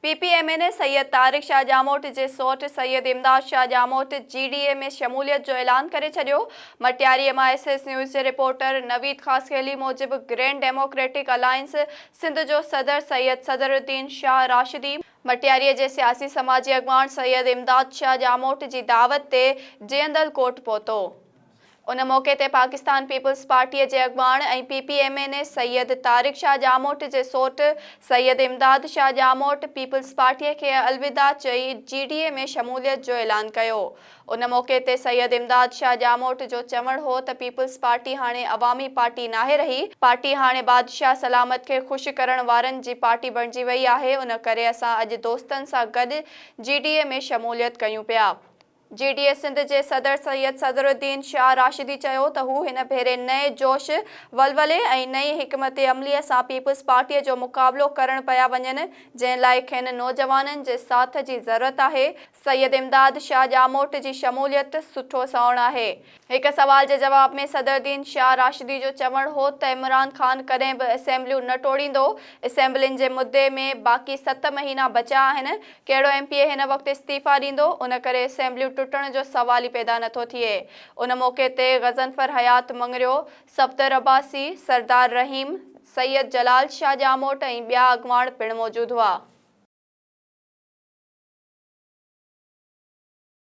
PPMA ने सैयद तारिक शाह जामोट जे सौट सैयद इमदाद Shah जामोट GDA में शमूलियत जो ऐलान करे छॾियो। मटियारी MISS न्यूज़ जे रिपोर्टर नवीद ख़ासखेली मूजिब ग्रैंड डेमोक्रेटिक अलायंस सिंध जो सदर सैयद सदरुद्दीन शाह राशिदी मटियारी जे सियासी समाजी अॻवान सैयद इमदाद शाह जामोट जी दावत ते जियंदल कोट पहुतो। उन मौके ते पाकिस्तान पीपल्स पार्टी जे अॻवान ऐं PPMA ने सैयद तारिक शाह जामोट जे सौट सैयद इमदाद शाह जामोट पीपल्स पार्टी खे अलविदा चई GDA में शमूलियत जो ऐलान कयो। उन मौके ते सैयद इमदाद शाह जामोट जो चवण हो त पीपल्स पार्टी हाणे अवामी पार्टी नाहे रही, पार्टी हाणे बादशाह सलामत खे ख़ुशि करण वारनि जी पार्टी बणिजी वई आहे। उन करे असां अॼु दोस्तनि सां गॾु GDA में शमूलियत कयूं पिया। GDA सिंध जे सदर सैयद सदरुद्दीन शाह राशिदी चयो त हू हिन भेरे नए जोश वलवले ऐं नई हिकमत अमलीअ सां पीपल्स पार्टीअ जो मुक़ाबिलो करण पिया वञनि, जंहिं लाइ खेनि नौजवाननि जे साथ जी ज़रूरत आहे। सैयद इमदाद शाह जामोट जी शमूलियत सुठो साउण आहे। हिक सवाल जे जवाब में सदरुद्दीन शाह राशिदी जो चवण हो त इमरान ख़ान कॾहिं बि असेंबलियूं न टोड़ींदो। असेंबलियुनि जे मुद्दे में बाक़ी 7 महीना बचा आहिनि। कहिड़ो MPA हिन वक़्तु इस्तीफ़ा ॾींदो, उन करे असेंबलियूं टुटण जो सवाल ई पैदा नथो थिए। उन मौके ते गज़नफर हयात मंगरियो, सफदर अब्बासी, सरदार रहीम, सैयद जलाल शाह जामोट ऐं ॿिया अॻवान पिणु मौजूदु हुआ।